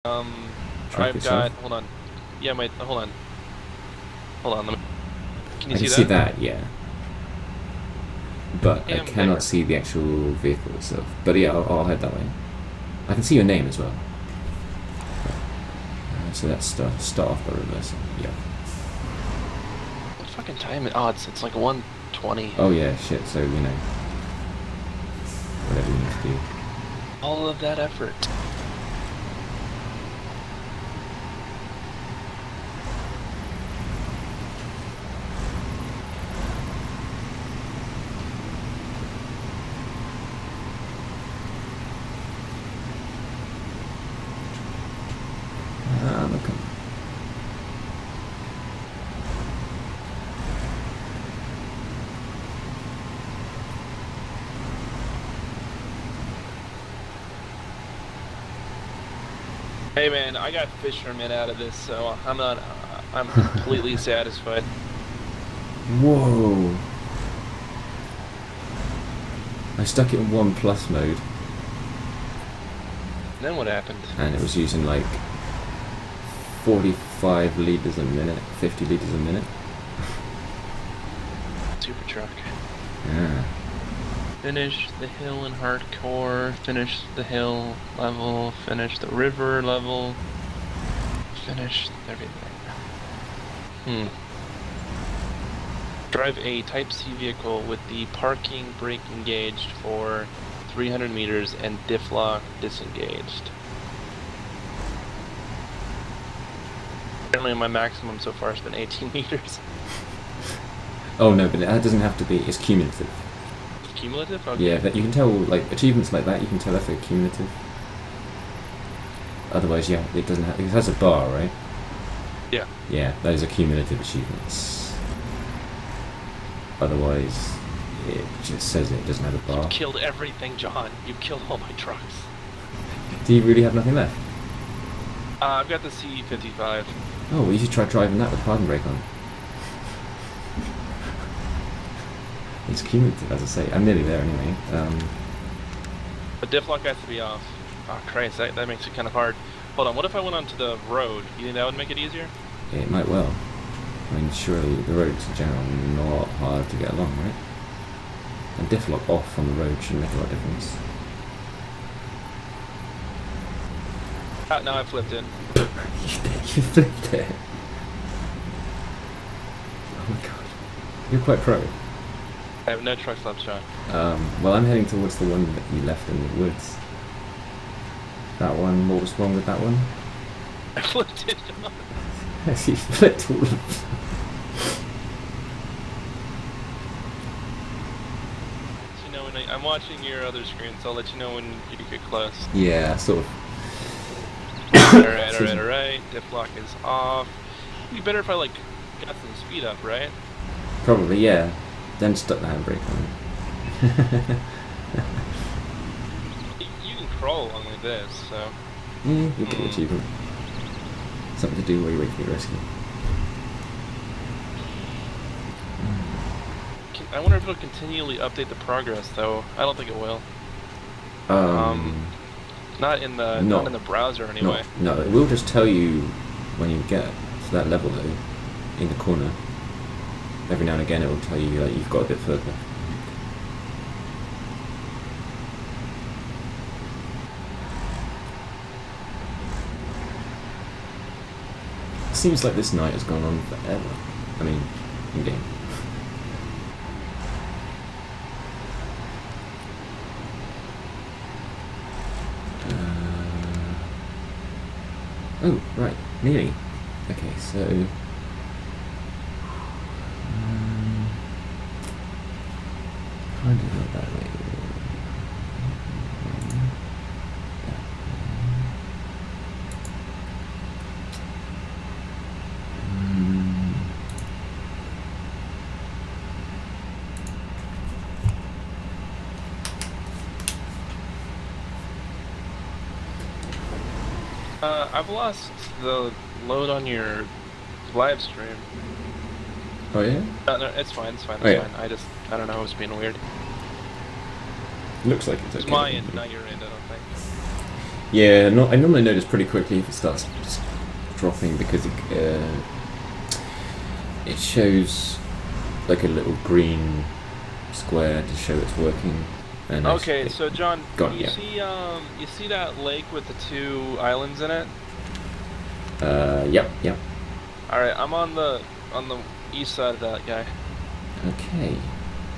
Track I've yourself? got, hold on. Yeah, hold on. Hold on, can you I can see see that? that, yeah. But I Damn cannot there. see the actual vehicle itself. But yeah, I'll head that way. I can see your name as well. So let's start off by reversing. Yeah. What fucking time? Oh, it's like 1:20. Oh yeah, shit. So whatever you need to do. All of that effort. Okay. Hey man, I got fisherman out of this, so I'm completely satisfied. Whoa! I stuck it in 1+ mode, And then what happened? and it was using like 45 liters a minute, 50 liters a minute. Super truck. Yeah. Finish the hill in hardcore, finish the hill level, finish the river level, finish everything. Drive a Type C vehicle with the parking brake engaged for 300 meters and diff lock disengaged. Apparently my maximum so far has been 18 meters. Oh no, but that doesn't have to be. It's cumulative. Cumulative? Okay. Yeah, but you can tell like achievements like that. You can tell if they're cumulative. Otherwise, yeah, it doesn't have. It has a bar, right? Yeah. Yeah, those are cumulative achievements. Otherwise, it just says it doesn't have a bar. You've killed everything, John. You've killed all my trucks. Do you really have nothing left? I've got the C55. Oh, well, you should try driving that with parking brake on. It's cumulative, as I say. I'm nearly there anyway. The diff lock has to be off. Oh, Christ, that makes it kind of hard. Hold on, what if I went onto the road? You think that would make it easier? It might well. I mean, surely the roads in general are not hard to get along, right? And diff lock off on the road shouldn't make a lot of difference. Now I flipped it. You flipped it. Oh my god. You're quite pro. I have no trucks left, John. Well, I'm heading towards the one that you left in the woods. That one, what was wrong with that one? I flipped it, John. You flipped all of them. You know, I'm watching your other screen, so I'll let you know when you get close. Yeah, sort of. Alright. Diff lock is off. It'd be better if I, like, got some speed up, right? Probably, yeah. Then stuck the handbrake on. You can crawl along like this, so... Yeah, you get an achievement. Something to do while you wait for your rescue. I wonder if it'll continually update the progress, though. I don't think it will. Not in the browser anyway. No, it will just tell you when you get to that level though, in the corner. Every now and again it will tell you you've got a bit further. Seems like this night has gone on forever. I mean, in game. Oh, right, nearly. Okay, so... kind of not that way. I've lost the load on your live stream. Oh yeah? No, it's fine, it's fine. I don't know, it's being weird. Looks like it's okay. It's my end, not your end, I don't think. Yeah, no, I normally notice pretty quickly if it starts just dropping because it shows like a little green square to show it's working. And Okay, so John, gone, you yeah. see that lake with the 2 islands in it? Yep. All right, I'm on the east side of that guy. Okay.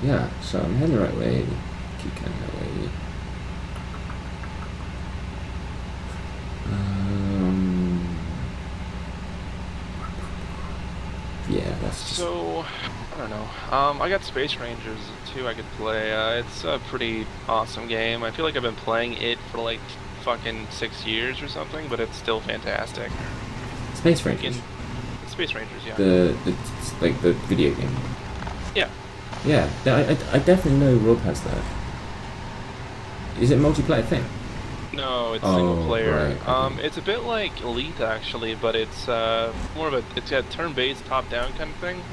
Yeah, so I'm heading the right way. Keep going that way. Yeah, that's just... So, I don't know. I got Space Rangers too I could play. It's a pretty awesome game. I feel like I've been playing it for like fucking 6 years or something, but it's still fantastic. Space Rangers. Space Rangers, yeah. The like the video game. Yeah. Yeah, I definitely know Rob has that. Is it a multiplayer thing? No, it's single player. Right, okay. It's a bit like Elite actually, but it's more of it's got turn-based, top-down kind of thing.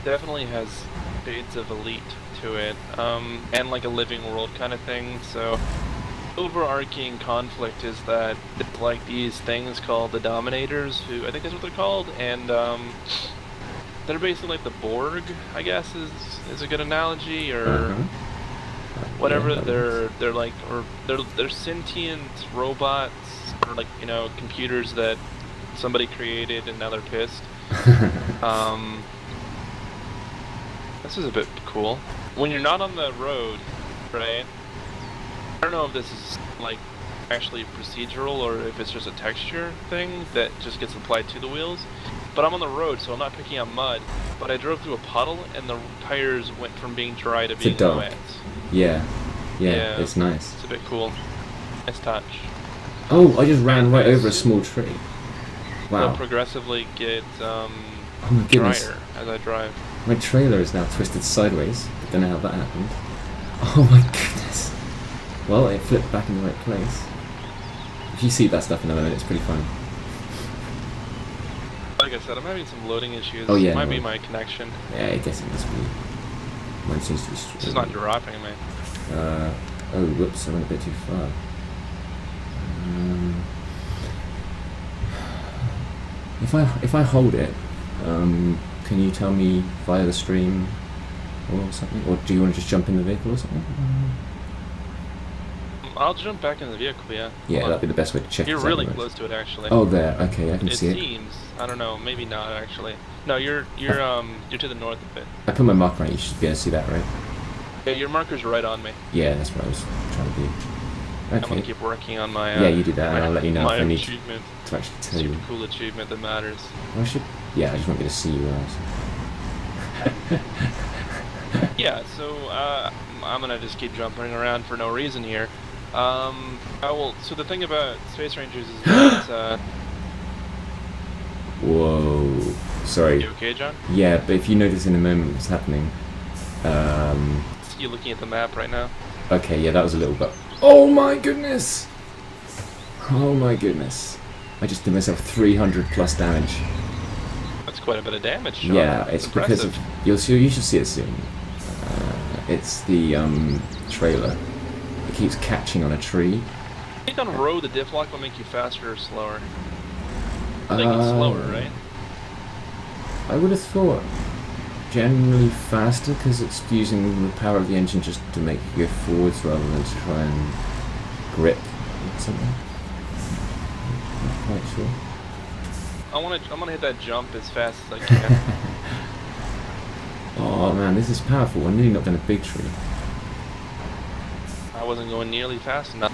Definitely has shades of Elite to it, and like a living world kind of thing. So, overarching conflict is that it's like these things called the Dominators, who I think that's what they're called, and they're basically like the Borg, I guess is a good analogy, or whatever. Yeah, they're like, or they're sentient robots, or like, you know, computers that somebody created and now they're pissed. This is a bit cool. When you're not on the road, right? I don't know if this is like actually procedural or if it's just a texture thing that just gets applied to the wheels. But I'm on the road, so I'm not picking up mud. But I drove through a puddle, and the tires went from being dry to being wet. Yeah, it's nice. It's a bit cool. Nice touch. Oh, I just ran right over a small tree. Wow. Will progressively get oh my goodness. drier as I drive. My trailer is now twisted sideways. I don't know how that happened. Oh my goodness. Well, it flipped back in the right place. If you see that stuff in a minute, it's pretty fun. Like I said, I'm having some loading issues. Oh yeah. Might be my connection. Yeah, I guess it must be. Mine seems to be straight. This is not dropping me. Oh, whoops, I went a bit too far. If I hold it, can you tell me via the stream or something? Or do you want to just jump in the vehicle or something? I'll jump back in the vehicle, yeah. Yeah, that'd be the best way to check. You're really close to it, actually. Oh, there. Okay, I can see it. It seems. I don't know. Maybe not, actually. No, you're to the north a bit. I put my marker on it. You should be able to see that, right? Yeah, your marker's right on me. Yeah, that's what I was trying to do. Okay. I'm gonna keep working on my. Yeah, you do that, and I'll let you know if I need achievement. to actually tell you. Super cool achievement that matters. I should. Yeah, I just want me to see you guys. Yeah, so I'm gonna just keep jumping around for no reason here. So the thing about Space Rangers is that. Whoa. Sorry. You okay, John? Yeah, but if you notice in a moment what's happening. You looking at the map right now? Okay, yeah, that was a little bit. Oh my goodness! Oh my goodness! I just did myself 300 plus damage. That's quite a bit of damage, Sean. Yeah, it's because of you should see it soon. It's the trailer. It keeps catching on a tree. I think on road the diff lock will make you faster or slower. I think it's slower, right? I would have thought generally faster because it's using the power of the engine just to make you go forwards rather than to try and grip or something. Not quite sure. I'm gonna hit that jump as fast as I can. Oh man, this is powerful. I nearly knocked down a big tree. I wasn't going nearly fast enough.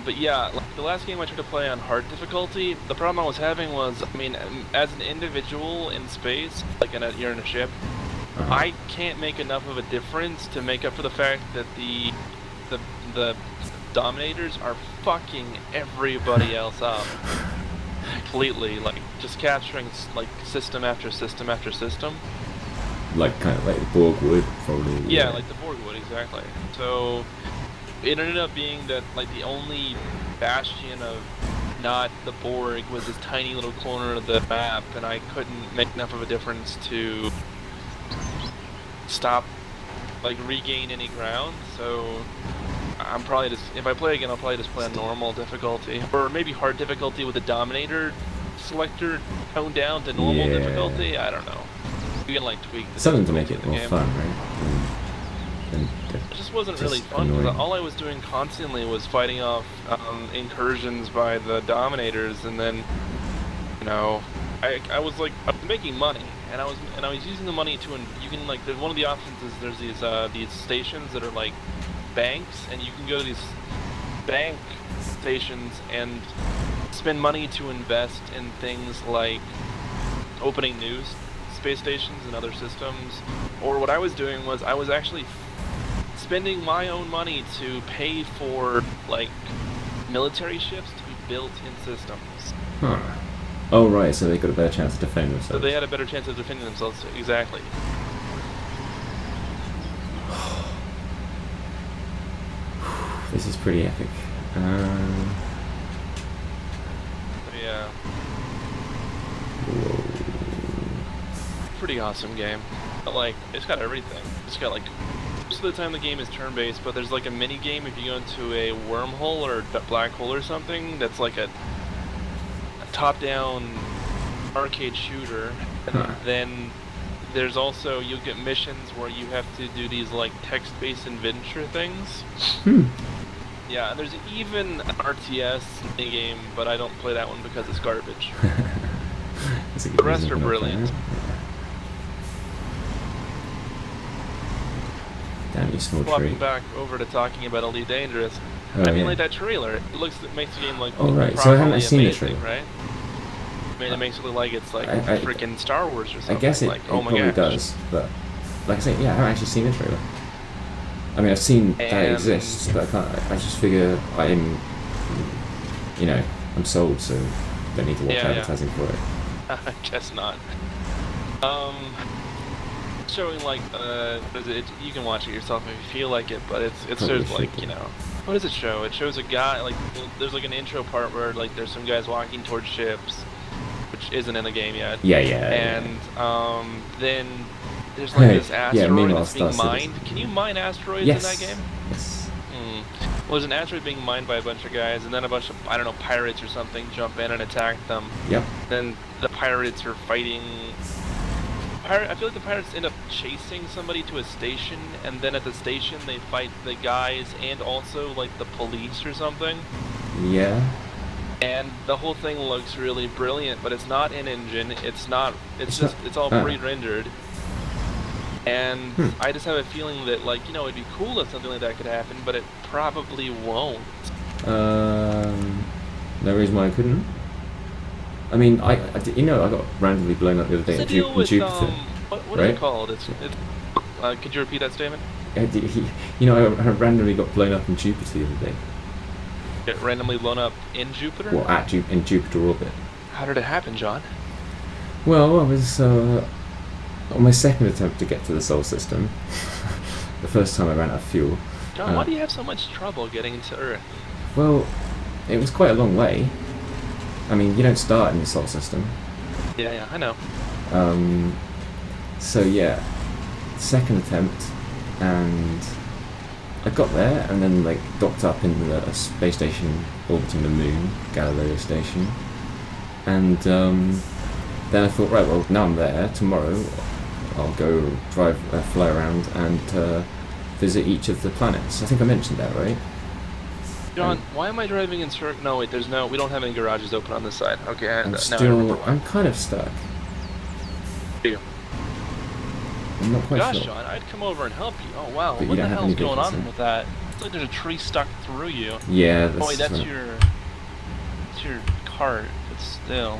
But yeah, like the last game I tried to play on hard difficulty, the problem I was having was, I mean, as an individual in space, like you're in a ship, I can't make enough of a difference to make up for the fact that the Dominators are fucking everybody else up completely, like just capturing like system after system after system. Like kind of like the Borg would probably. Yeah, like the Borg would, exactly. So it ended up being that like the only bastion of not the Borg was this tiny little corner of the map, and I couldn't make enough of a difference to stop like regain any ground. So I'm probably just, if I play again, I'll probably just play on normal difficulty, or maybe hard difficulty with the Dominator selector toned down to normal Yeah. difficulty. I don't know. You can like tweak the Something to make difficulty it of the more game. fun, right? It just wasn't just really fun because annoying. all I was doing constantly was fighting off incursions by the Dominators, and then you know, I was making money, and I was using the money to you can like there's one of the options is there's these stations that are like banks, and you can go to these bank stations and spend money to invest in things like opening new space stations and other systems. Or what I was doing was I was actually spending my own money to pay for like military ships to be built in systems. Huh. Oh, right, so they got a better chance to defend themselves. So they had a better chance of defending themselves. Exactly. This is pretty epic. Yeah. Whoa. Pretty awesome game. But, like, it's got everything. It's got like most of the time the game is turn-based, but there's like a mini game if you go into a wormhole or a black hole or something. That's like a top-down arcade shooter. And Huh. then there's also you'll get missions where you have to do these like text-based adventure things. Yeah, and there's even an RTS mini game, but I don't play that one because it's garbage. That's a good The rest reason are for not brilliant. playing it. Damn you, small tree. Swapping back over to talking about Elite Dangerous. Oh, I mean, yeah. like that trailer, it makes the game look Oh, right, so I haven't properly seen the amazing, trailer. right? I mean, it makes it look like it's like I- freaking Star Wars or something. I guess it, like, it oh my probably gosh. does, but like I say, yeah, I haven't actually seen the trailer. I mean, I've seen that it And- exists, but I can't. I just figure I'm, you know, I'm sold, so don't need to watch Yeah, yeah. advertising for it. I guess not. Showing like you can watch it yourself if you feel like it, but it Probably shows like should, you yeah. know, what does it show? It shows a guy like there's like an intro part where like there's some guys walking towards ships, which isn't in the game yet. Yeah, yeah. And then there's like this Yeah, asteroid meanwhile, that's being Star mined. Citizen. Can you mine asteroids Yes. in that game? Yes. Well, there's an asteroid being mined by a bunch of guys, and then a bunch of, I don't know, pirates or something jump in and attack them. Yep. Then the pirates are fighting. I feel like the pirates end up chasing somebody to a station, and then at the station they fight the guys and also like the police or something. Yeah. And the whole thing looks really brilliant, but it's not in engine. It's not. It's It's not- all ah. pre-rendered. And I just have a feeling that, like, you know, it'd be cool if something like that could happen, but it probably won't. No reason why I couldn't. I mean, you know, I got randomly blown up the other day What's in, the deal with Jupiter. what is right? it called? It's. Could you repeat that statement? You know, I randomly got blown up in Jupiter the other day. Get randomly blown up in Jupiter? Well, in Jupiter orbit. How did it happen, John? Well, I was on my second attempt to get to the Sol system. The first time I ran out of fuel. John, why do you have so much trouble getting to Earth? Well, it was quite a long way. I mean, you don't start in the Sol system. Yeah, I know. So yeah, second attempt, and I got there, and then like docked up in a space station orbiting the moon, Galileo station, and then I thought, right, well, now I'm there. Tomorrow, I'll go fly around, and visit each of the planets. I think I mentioned that, right? John, why am I driving in circle? No, wait, we don't have any garages open on this side. Okay, I'm now I still, remember why. I'm kind of stuck. You. I'm not quite Gosh, sure. John, I'd come over and help you. Oh, wow. But you What the don't have hell's any going vehicles, on huh? with that? It's like there's a tree stuck through you. Yeah, that's Oh, wait, that's right. your cart, but still.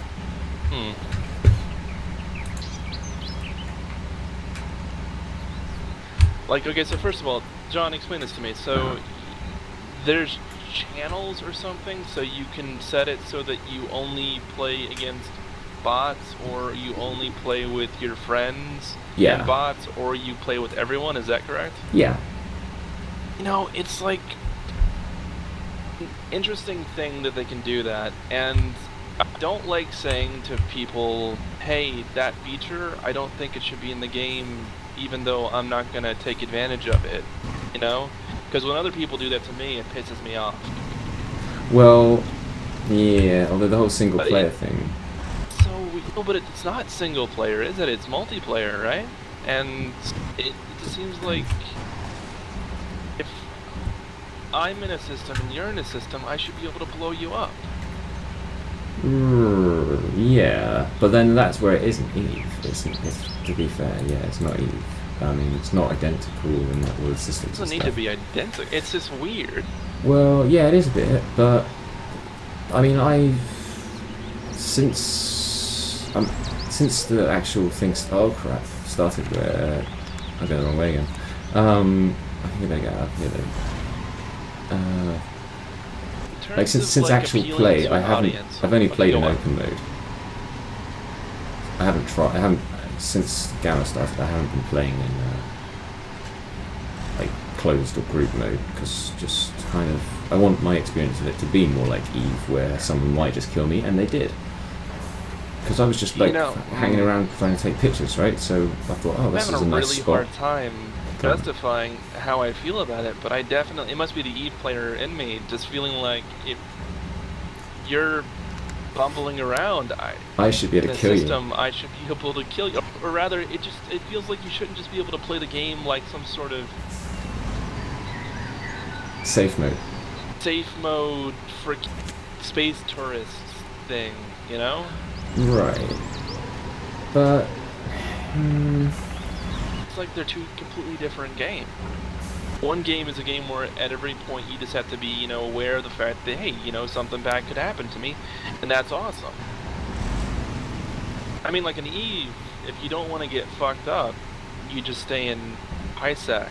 Like, okay, so first of all, John, explain this to me. So, there's channels or something, so you can set it so that you only play against bots, or you only play with your friends Yeah. and bots, or you play with everyone, is that correct? Yeah. You know, it's like an interesting thing that they can do that, and I don't like saying to people, hey, that feature, I don't think it should be in the game even though I'm not gonna take advantage of it, you know? Because when other people do that to me, it pisses me off. Well, yeah, although the whole single But player thing. So, no, but it's not single player, is it? It's multiplayer, right? And it just seems like if I'm in a system and you're in a system, I should be able to blow you up. Yeah, but then that's where it isn't Eve. It's, to be fair, yeah, it's not Eve. I mean, it's not identical in that all the systems. It doesn't need to be identical. It's just weird. Well, yeah, it is a bit, but I mean, since the actual thing. Oh crap! Started where I'm going the wrong way again. I think I better get out of here though. Like since actual play, I've only played in open mode. I haven't since Gamma started. I haven't been playing in like closed or group mode because just kind of I want my experience of it to be more like Eve, where someone might just kill me, and they did. Because I was just like hanging around trying to take pictures, right? So I thought, oh, this is a nice spot. I'm having a really hard time justifying how I feel about it, but I definitely, it must be the Eve player in me, just feeling like if you're bumbling around, I should be able to kill you. I should be able to kill you, or rather, it feels like you shouldn't just be able to play the game like some sort of safe mode, frick, space tourist thing, you know? Right, but. It's like they're two completely different games. One game is a game where at every point you just have to be, you know, aware of the fact that, hey, you know, something bad could happen to me, and that's awesome. I mean, like in Eve, if you don't want to get fucked up, you just stay in HiSec.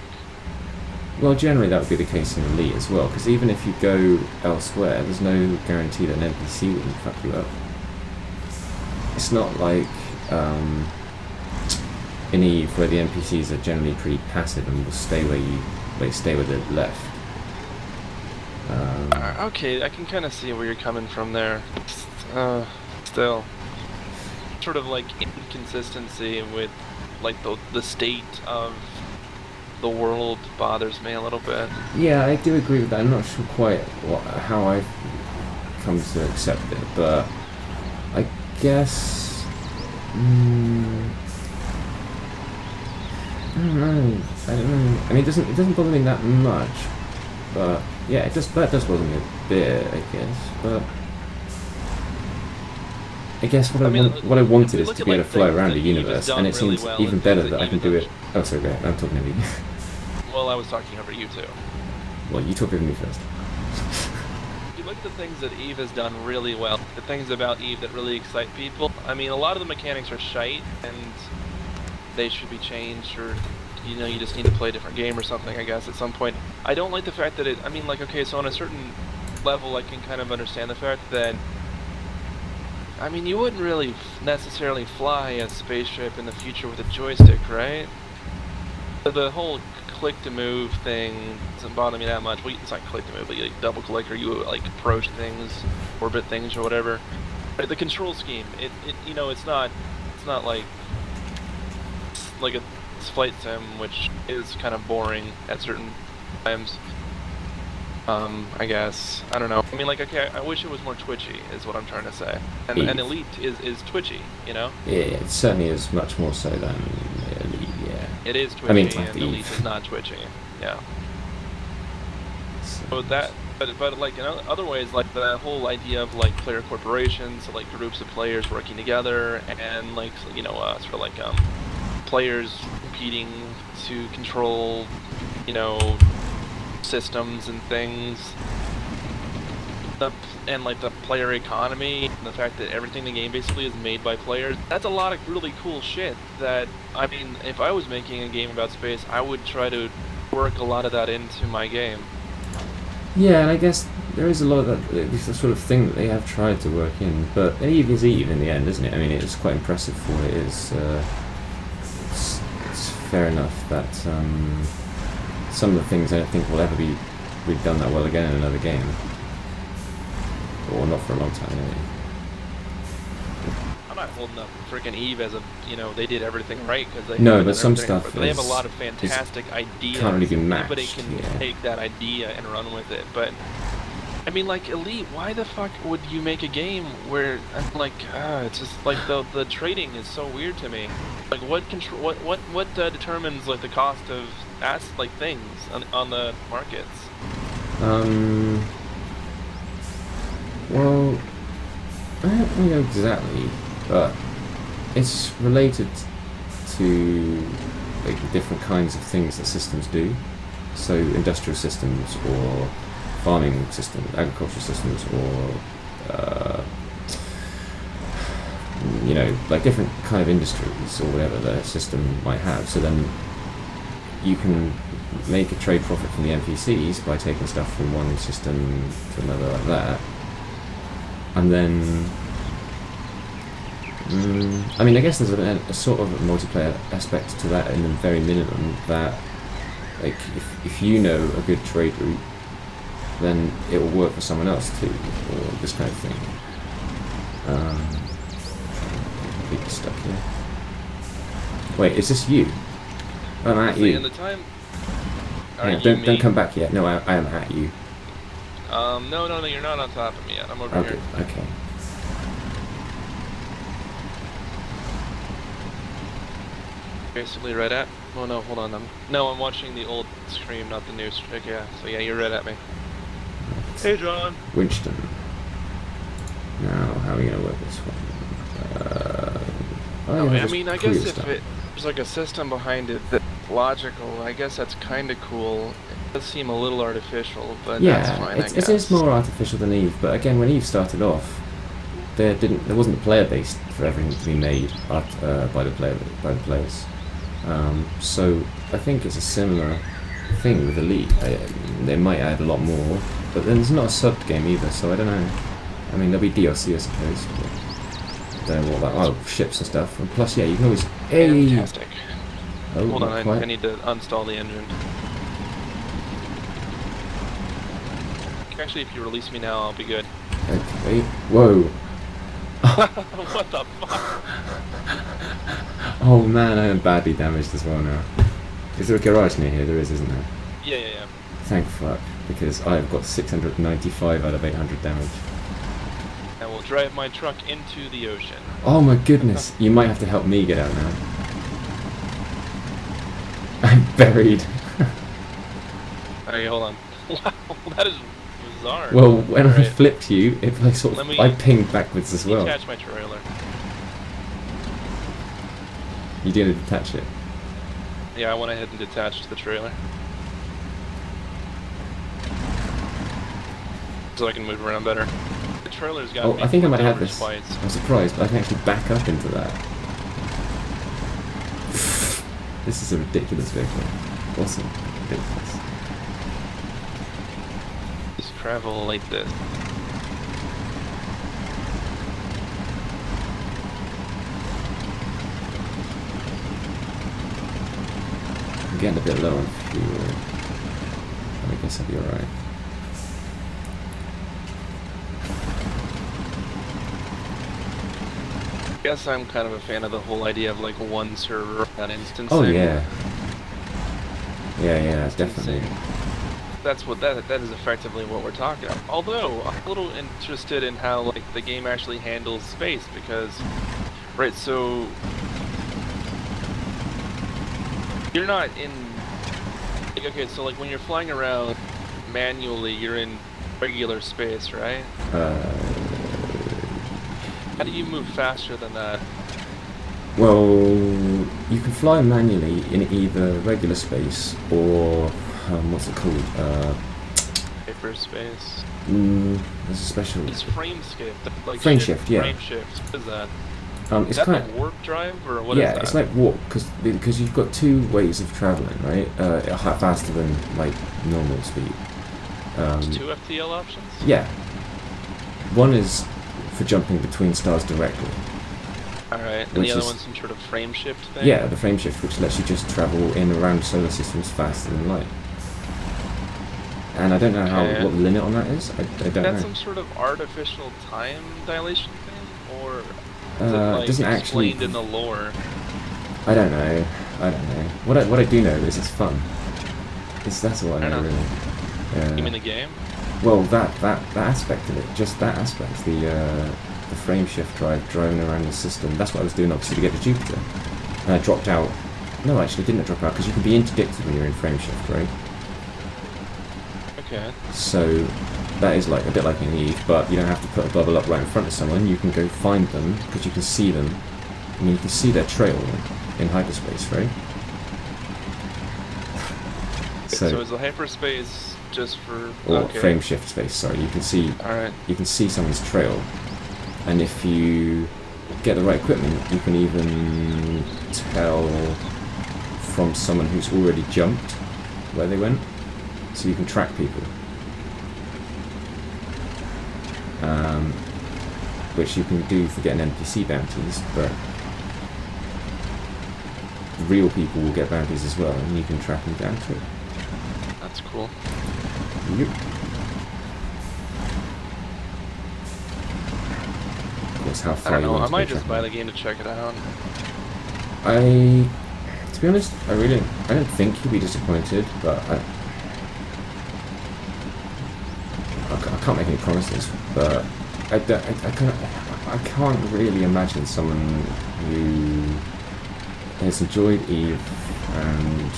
Well, generally that would be the case in Elite as well, because even if you go elsewhere, there's no guarantee that an NPC wouldn't fuck you up. It's not like in Eve, where the NPCs are generally pretty passive and will stay where they're left. Okay, I can kind of see where you're coming from there. Still, sort of like inconsistency with like the state of the world bothers me a little bit. Yeah, I do agree with that. I'm not sure quite how I've come to accept it, but I guess. I don't know. I mean, it doesn't bother me that much, but yeah, that does bother me a bit, I guess. But I guess what I wanted is to be able to fly around the universe, and it seems even better that I can do it. Oh, sorry, great. I'm talking over you. Well, I was talking over you too. Well, you talk over me first. If you look at the things that Eve has done really well, the things about Eve that really excite people, I mean, a lot of the mechanics are shite, and they should be changed, or, you know, you just need to play a different game or something, I guess, at some point. I don't like the fact that I mean, like, okay, so on a certain level, I can kind of understand the fact that, I mean, you wouldn't really necessarily fly a spaceship in the future with a joystick, right? The whole click-to-move thing doesn't bother me that much. Well, it's not click-to-move, but you like, double-click, or you, like, approach things, orbit things, or whatever. But the control scheme, you know, it's not like a flight sim, which is kind of boring at certain times. I guess. I don't know. I mean, like, okay, I wish it was more twitchy, is what I'm trying to say. And Elite is twitchy, you know? Yeah, it certainly is much more so than Elite, yeah. It is twitchy, and Elite is not twitchy, yeah. So that, but like in other ways, like the whole idea of like player corporations, so like groups of players working together, and like, you know, sort of like players competing to control, you know, systems and things, and like the player economy, and the fact that everything in the game basically is made by players. That's a lot of really cool shit that, I mean, if I was making a game about space, I would try to work a lot of that into my game. Yeah, and I guess there is a lot of that. It's the sort of thing that they have tried to work in, but Eve is Eve in the end, isn't it? I mean, it's quite impressive for what it is. It's fair enough that some of the things I don't think will ever be redone that well again in another game, or not for a long time anyway. I'm not holding up freaking Eve as a, they did everything right because they No, haven't but done some everything, stuff but they have a is- lot of fantastic ideas. can't really be Anybody matched, can yeah. take that idea and run with it, but I mean, like Elite, why the fuck would you make a game where it's just like the trading is so weird to me. Like what determines like the cost of things on the markets? Well, I don't know exactly, but it's related to like the different kinds of things that systems do. So industrial systems or farming systems, agricultural systems, or like different kind of industries or whatever the system might have. So then you can make a trade profit from the NPCs by taking stuff from one system to another like that. And then, I mean, I guess there's a sort of a multiplayer aspect to that in the very minimum, that like if you know a good trade route, then it will work for someone else too, or this kind of thing. Be stuck here. Wait, is this you? I'm at you. In the time. Yeah, don't come back yet. No, I am at you. No, you're not on top of me yet. I'm over here. Okay. Basically right at. Oh no, hold on. I'm watching the old stream, not the new stream. Yeah, so yeah, you're right at me. Hey, John. Winston. Now, how are we gonna work this one? I mean, I guess if there's like a system behind it that's logical, I guess that's kind of cool. It does seem a little artificial, but that's fine. It is more artificial than Eve. But again, when Eve started off, there wasn't a player base for everything to be made by the players. So I think it's a similar thing with Elite. They might add a lot more, but then there's not a sub game either. So I don't know. I mean, there'll be DLC, I suppose. But I don't know what that. Oh, ships and stuff. And plus, yeah, you can always. Hey. Fantastic. Oh, hold on, I need to uninstall the engine. Actually, if you release me now, I'll be good. Okay. Whoa. What the fuck? Oh man, I am badly damaged as well now. Is there a garage near here? There is, isn't there? Yeah. Thank fuck, because I've got 695 out of 800 damage. I will drive my truck into the ocean. Oh my goodness, you might have to help me get out now. I'm buried. Okay, hold on. Wow, that is bizarre. Well, when I Right. flipped you, it like sort of, I pinged backwards as well. Detach my trailer. You didn't detach it. Yeah, I went ahead and detached the trailer. So I can move around better. The trailer's got Oh, I think I might have over this. twice. I'm surprised, but I can actually back up into that. This is a ridiculous vehicle. Awesome. Ridiculous. Just travel like this. I'm getting a bit low on fuel. I guess I'll be alright. I guess I'm kind of a fan of the whole idea of like one server, that instance. Oh yeah. Yeah, definitely. That's what that is effectively what we're talking about. Although I'm a little interested in how like the game actually handles space because, right? So you're not in. Like, okay, so like when you're flying around manually, you're in regular space, right? How do you move faster than that? Well, you can fly manually in either regular space or what's it called? Hyperspace. There's a special. It's frame shift. Like Frame shift, yeah. Frame shift. What is that? It's Is that kind the warp drive or what is yeah, that? it's like warp because you've got two ways of traveling, right? Faster than like normal speed. There's two FTL options? Yeah. One is for jumping between stars directly. Alright, and Which the other is- one's some sort of frame shift thing? Yeah, the frame shift, which lets you just travel in and around solar systems faster than light. And I don't know Okay. what the limit on that is. I don't That's know. some sort of artificial time dilation thing? Or Is it like doesn't actually. explained in the lore? I don't know. What I do know is it's fun. That's what I I know don't know. really. You mean the game? Well, that aspect of it, just that aspect, the frame shift driving around the system. That's what I was doing obviously to get to Jupiter. And I dropped out. No, actually, I didn't drop out because you can be interdicted when you're in frame shift, right? Okay. So that is like a bit like in Eve, but you don't have to put a bubble up right in front of someone. You can go find them because you can see them. I mean, you can see their trail in hyperspace, right? So is the hyperspace just for or frame shift space? Sorry, you can see. All right. You can see someone's trail, and if you get the right equipment, you can even tell from someone who's already jumped where they went, so you can track people. Which you can do for getting NPC bounties, but real people will get bounties as well, and you can track them down too. That's cool. Yep. Of course, how far I don't you know. want I to might go just tracking. buy the game to check it out. To be honest, I don't think you'll be disappointed, but I can't make any promises. But I can't really imagine someone who has enjoyed Eve and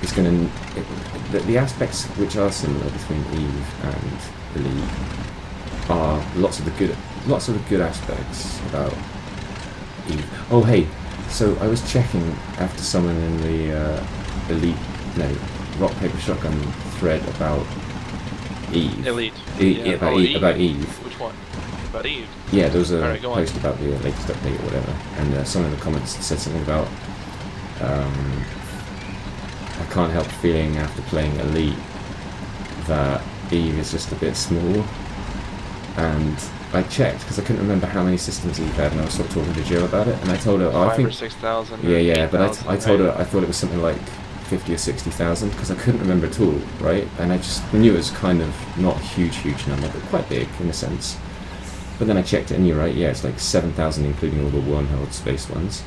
is going to the aspects which are similar between Eve and Elite are lots of the good aspects about Eve. Oh hey, so I was checking after someone in the Rock Paper Shotgun thread about Eve. Elite. About Eve. Which one? About Eve. Yeah, there was a Alright, go on. post about the latest update or whatever, and someone in the comments said something about I can't help feeling after playing Elite that Eve is just a bit small, and I checked because I couldn't remember how many systems Eve had, and I was sort of talking to Jill about it, and I told her, I 5 think or 6,000. yeah, but 8,000, I told her right? I thought it was something like 50 or 60,000 because I couldn't remember at all, right? And I just knew it was kind of not a huge number, but quite big in a sense. But then I checked it, and you're right, yeah, it's like 7,000 including all the wormhole space ones.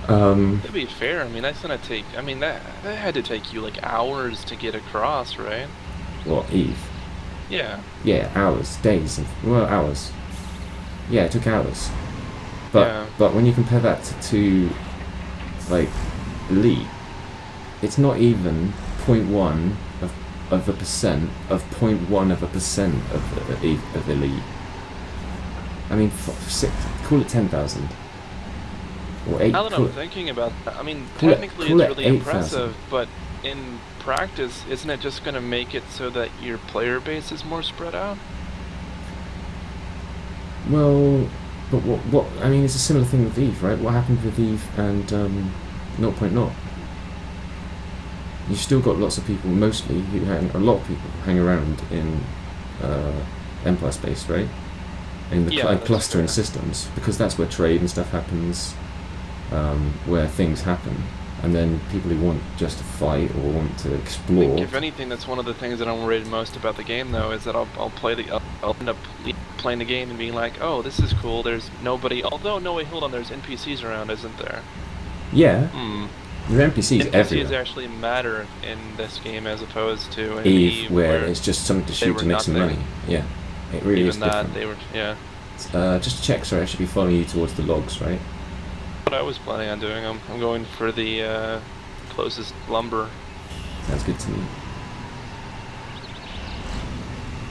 To be fair, I mean that's gonna take. I mean that had to take you like hours to get across, right? What, Eve? Yeah. Yeah, hours, days, hours. Yeah, it took hours. But when you compare that to like Elite, it's not even 0.1 of a percent of 0.1 of a percent of Elite. I mean, call it 10,000 or 8. Now that I'm thinking about that, I mean call it- technically call it's it really 8,000. impressive, but in practice, isn't it just gonna make it so that your player base is more spread out? Well, but what? I mean, it's a similar thing with Eve, right? What happened with Eve and 0.0? You've still got lots of people, mostly a lot of people hang around in Empire space, right? In the Yeah, that's clustering fair. systems, because that's where trade and stuff happens, where things happen, and then people who want just to fight or want to I explore. think if anything, that's one of the things that I'm worried most about the game, though, is that I'll end up playing the game and being like, oh, this is cool. There's nobody. Although no, wait, hold on. There's NPCs around, isn't there? Yeah, Hmm. there are NPCs NPCs everywhere. actually matter in this game as opposed to in Eve, where it's just something to they shoot were to make some nothing. money. Yeah, it really is even that different. they were, yeah. Just to check, sorry, I should be following you towards the logs, right? What I was planning on doing, I'm going for the closest lumber. Sounds good to me.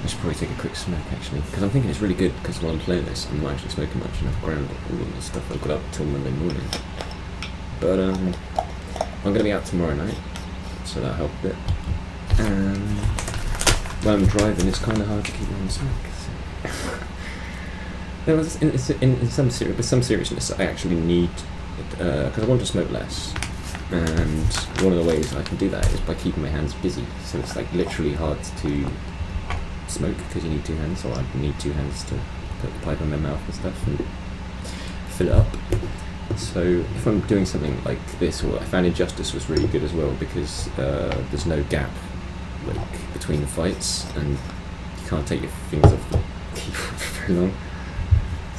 I should probably take a quick smoke actually, because I'm thinking it's really good because while I'm playing this, I'm not actually smoking much and I've ground all of the stuff I've got up till Monday morning. But I'm going to be out tomorrow night, so that'll help a bit. And when I'm driving, it's kind of hard to keep on smoke. So. There was in some seriousness, I actually need because I want to smoke less, and one of the ways I can do that is by keeping my hands busy. So it's like literally hard to smoke because you need two hands, or I need two hands to put the pipe in my mouth and stuff and fill it up. So if I'm doing something like this, or I found Injustice was really good as well because there's no gap like between the fights, and you can't take your fingers off the keyboard for very long.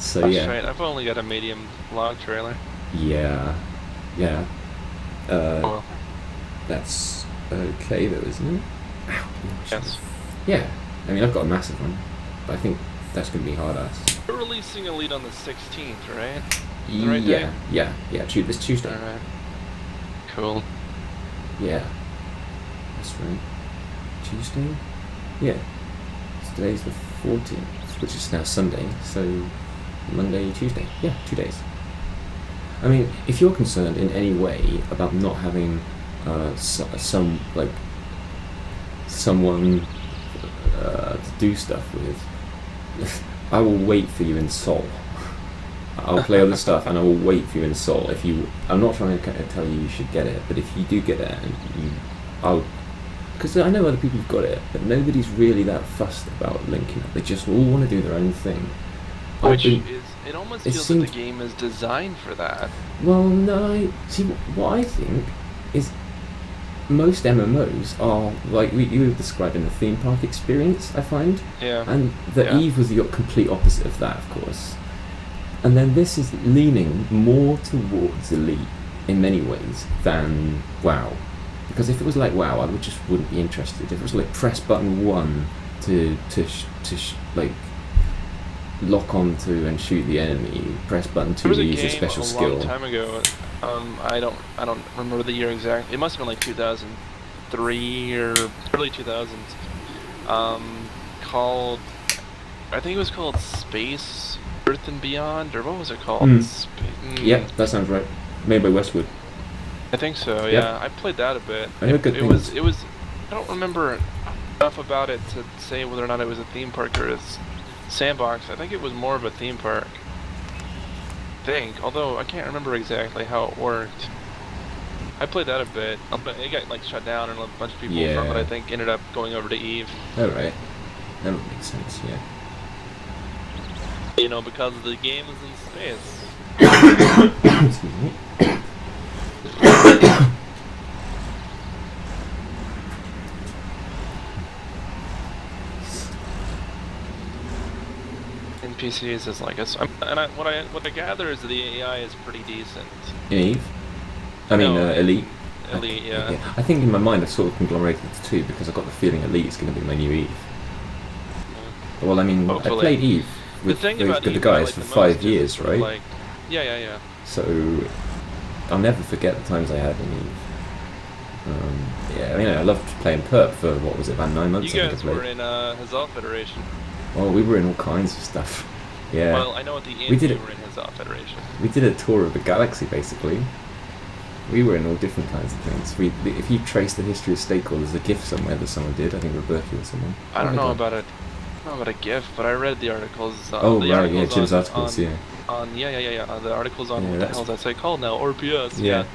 So That's yeah, right. I've only got a medium log trailer. yeah, yeah. Well, That's okay though, isn't it? Ow, yes. yeah. I mean, I've got a massive one, but I think that's going to be hard ass. We're releasing Elite on the 16th, right? Yeah, right day? yeah. This Tuesday. Alright. Cool. Yeah, that's right. Tuesday? Yeah. So today's the 14th, which is now Sunday, so Monday, Tuesday. Yeah, 2 days. I mean, if you're concerned in any way about not having someone to do stuff with, I will wait for you in Seoul. I'll play other stuff and I will wait for you in Seoul. I'm not trying to tell you should get it, but if you do get it, because I know other people who've got it, but nobody's really that fussed about linking up. They just all want to do their own thing. It almost feels seems, like the game is designed for that. Well, no. See, what I think is most MMOs are like you were describing the theme park experience. I find, Yeah. and the Eve was the complete opposite of that, of course. And then this is leaning more towards Elite in many ways than WoW. Because if it was like WoW, I wouldn't be interested. If it was like press button 1 to like lock onto and shoot the enemy, press button 2 to use a special skill. There was a game a long time ago. I don't remember the year exactly. It must have been like 2003 or early 2000s. Called, I think it was called Space Earth and Beyond, or what was it called? Yeah, that sounds right. Made by Westwood. I think so. Yep. Yeah, I played that a bit. I heard good things. It was. I don't remember enough about it to say whether or not it was a theme park or a sandbox. I think it was more of a theme park. Although I can't remember exactly how it worked. I played that a bit, but it got like shut down, and a bunch of people from it I think ended up going over to Eve. Oh right, that would make sense. Yeah. You know, because the game is in space. Excuse me. NPCs is like what I gather is that the AI is pretty decent. In Eve? I mean, Elite. Elite, yeah. I think in my mind I sort of conglomerated the two because I got the feeling Elite is going to be my new Eve. Yeah. Well, I mean, Hopefully. I played Eve with the guys for 5 years, right? Like, yeah. So I'll never forget the times I had in Eve. Yeah, I mean, I loved playing Perp for what was it, about 9 months? You guys were in Hazal Federation. Well, we were in all kinds of stuff. Yeah. Well, I know at the end you were in Hazal Federation. We did a tour of the galaxy, basically. We were in all different kinds of things. If you trace the history of Statecall, there's a GIF somewhere that someone did. I think Roberto or someone. I don't know about a GIF, but I read the articles. Jim's articles, the articles on what the hell is that site called now? RPS. Yeah.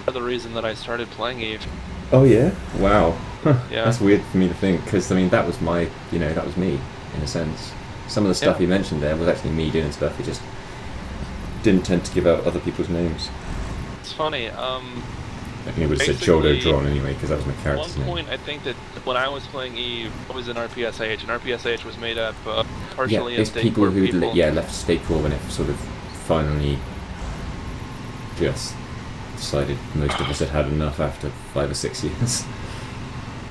The reason that I started playing Eve. Oh yeah. Wow. Yeah. That's weird for me to think, because I mean that was my, that was me in a sense. Some of the stuff you mentioned there was actually me doing stuff. It just didn't tend to give out other people's names. It's funny. I think it would have said Jodo Drawn anyway, because that was my character's name. At one point, I think that when I was playing Eve, I was in RPSH, and RPSH was made up partially of people who left Statecall when it sort of finally just decided most of us had enough after 5 or 6 years.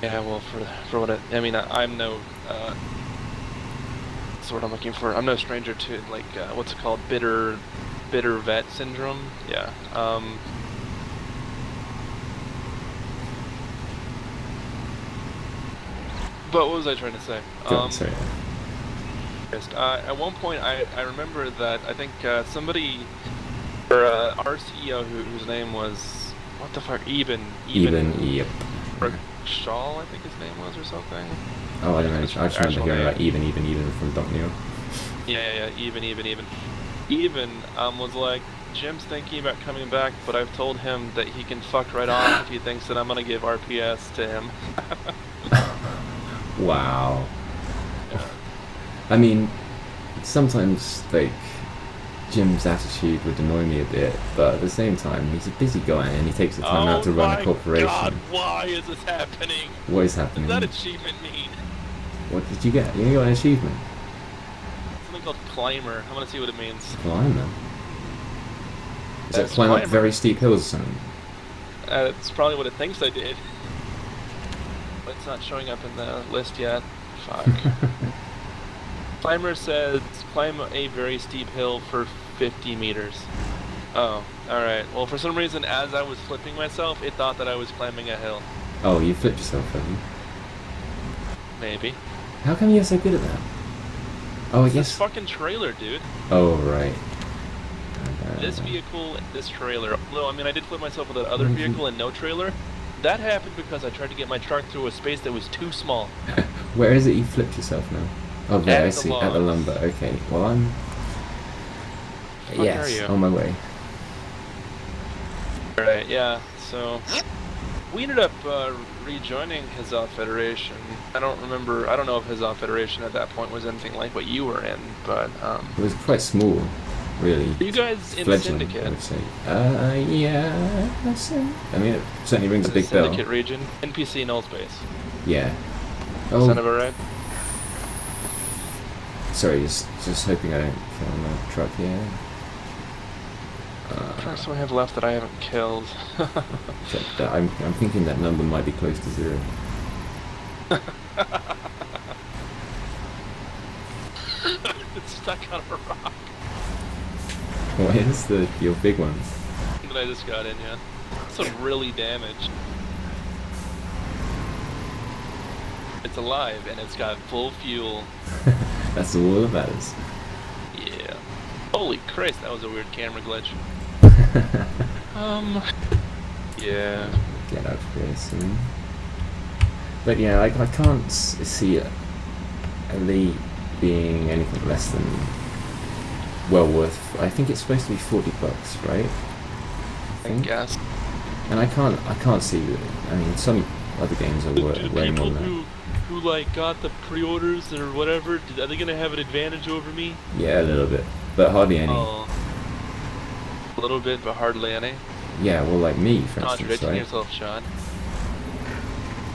Yeah, well, for what I'm no. That's what I'm looking for. I'm no stranger to what's it called, bitter vet syndrome. Yeah. But what was I trying to say? Sorry. At one point, I remember that I think somebody, or our CEO, whose name was, what the fuck, Eben, yep. Shaw, I think his name was, or something. Oh, I don't know. I just remember hearing about Even from Doc Neo. Yeah, Even. Even was like, Jim's thinking about coming back, but I've told him that he can fuck right off if he thinks that I'm gonna give RPS to him. Wow. I mean, sometimes, Jim's attitude would annoy me a bit, but at the same time, he's a busy guy and he takes the time out to run a corporation. Oh my god, why is this happening? What is happening? What does that achievement mean? What did you get? You got an achievement? Something called Climber. I'm gonna see what it means. Climber. Does it That's climb up Climber. very steep hills or something? It's probably what it thinks I did. But it's not showing up in the list yet. Fuck. Climber says climb a very steep hill for 50 meters. Oh, alright. Well, for some reason, as I was flipping myself, it thought that I was climbing a hill. Oh, you flipped yourself, have you? Maybe. How come you're so good at that? Oh, I It's this guess. fucking trailer, dude. Oh, right. This vehicle and this trailer. Although, I mean, I did flip myself with that other vehicle and no trailer. That happened because I tried to get my truck through a space that was too small. Where is it you flipped yourself now? Oh, there, At I the see. At the logs. lumber. Okay, well, I'm. Fuck are Yes, you? on my way. Alright, yeah, so. We ended up rejoining Hizzoth Federation. I don't know if Hizzoth Federation at that point was anything like what you were in, but, It was quite small, really. Are you guys in Fledgling, Syndicate? I would say. Yeah, I'd say. I mean, it certainly rings a The big bell. Syndicate region? NPC null space. Yeah. Oh, Sound about right? sorry, just hoping I don't kill my truck here. Trucks we have left that I haven't killed. I'm thinking that number might be close to 0. It's stuck on a rock. Where's your big one? That I just got in, yeah. It's really damaged. It's alive and it's got full fuel. That's all that matters. Yeah. Holy Christ, that was a weird camera glitch. Yeah. Get out here soon. But yeah, I can't see Elite being anything less than well worth. I think it's supposed to be $40, right? I guess. And I can't see that. I mean, some other games are Do way more people than that. who like got the pre-orders or whatever, are they gonna have an advantage over me? Yeah, a little bit, but hardly any. Oh. A little bit, but hardly any. Yeah, well, like me, for instance, Contradicting right? yourself, Sean.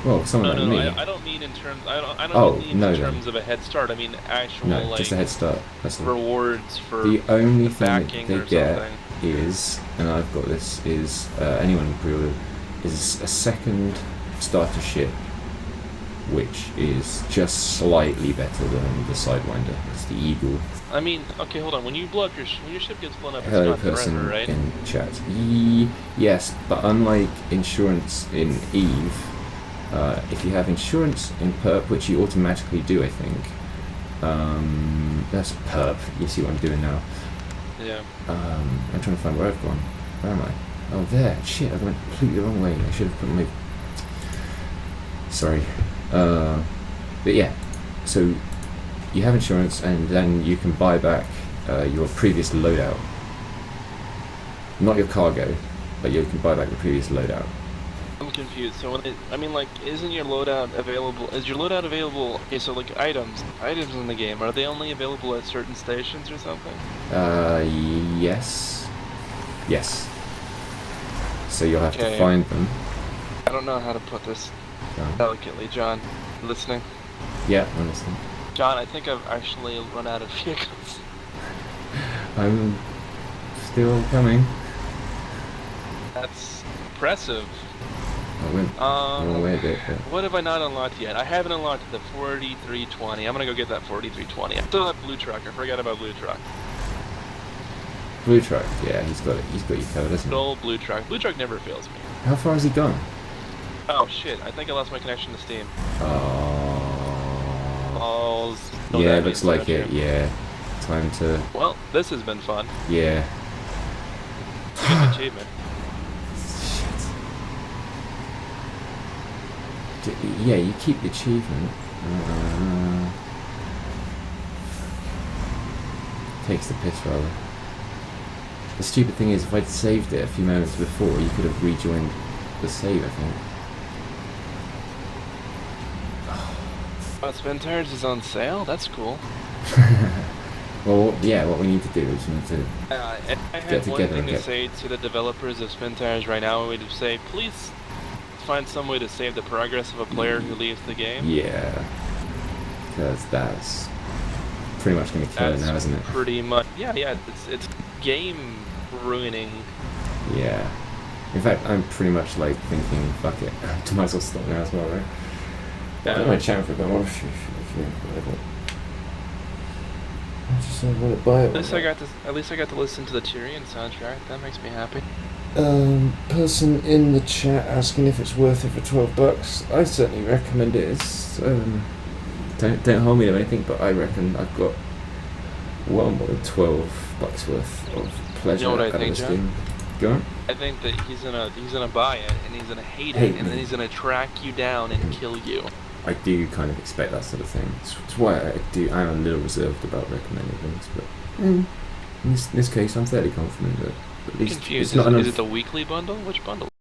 Well, someone No, like no, me. I don't mean in terms. I don't Oh, mean no, in then. terms of a head start. I mean actual No, like just a head start. That's all. rewards for The only thing that backing they or get something. is, and I've got this, is anyone who pre-ordered, is a second starter ship, which is just slightly better than the Sidewinder. It's the Eagle. I mean, okay, hold on. When you blow up when your ship gets blown up, it's Hello, gone person forever, right? in chat. Yes, but unlike insurance in Eve, if you have insurance in Perp, which you automatically do, I think. That's Perp. You see what I'm doing now. Yeah. I'm trying to find where I've gone. Where am I? Oh, there. Shit, I went completely the wrong way. I should have put my... Sorry. But yeah, so you have insurance, and then you can buy back your previous loadout. Not your cargo, but you can buy back the previous loadout. I'm confused. So I mean, like, isn't your loadout available? Is your loadout available? Okay, so like items in the game, are they only available at certain stations or something? Yes. Yes. So you'll have to Okay. find them. I don't know how to put this So, delicately, John. Listening, yeah, I'm listening. John. I think I've actually run out of vehicles. I'm still coming. That's impressive. I went the wrong way a bit, but... What have I not unlocked yet? I haven't unlocked the 4320. I'm gonna go get that 4320. I still have Blue Truck. I forgot about Blue Truck. Blue Truck, yeah, he's got it. He's got you covered, hasn't Good he? old Blue Truck. Blue Truck never fails me. How far has he gone? Oh shit! I think I lost my connection to Steam. Oh. Oh. Yeah, it looks like it. Yeah. Time to. Well, this has been fun. Yeah. Good achievement. Shit. Yeah, you keep the achievement. Takes the piss rather. The stupid thing is, if I'd saved it a few moments before, you could have rejoined the save, I think. Spin Tires is on sale? That's cool. Well, yeah, what we need to do is we need to... If I Get had one together thing and to get- say to the developers of Spin Tires right now, we'd say, please find some way to save the progress of a player who leaves the game. Yeah. Because that's... pretty much going to kill it That's now, isn't it? pretty much. Yeah, it's game ruining. Yeah. In fact, I'm pretty much like thinking, fuck it, I might as well stop now as well, right? But I don't mind chatting for a bit more if you whatever. I just want to buy it. At least I got to listen to the Tyrion soundtrack. That makes me happy. Person in the chat asking if it's worth it for $12. I certainly recommend it. It's don't hold me to anything, but I reckon I've got well more than $12 worth of pleasure You know what I out of think, this John? game. Go on. I think that he's gonna buy it and he's gonna hate Hate it and me. then he's gonna track you down and kill you. I do kind of expect that sort of thing. It's why I'm a little reserved about recommending things, but in this case, I'm fairly confident that at least Confused. it's not Is enough. it the weekly bundle? Which bundle?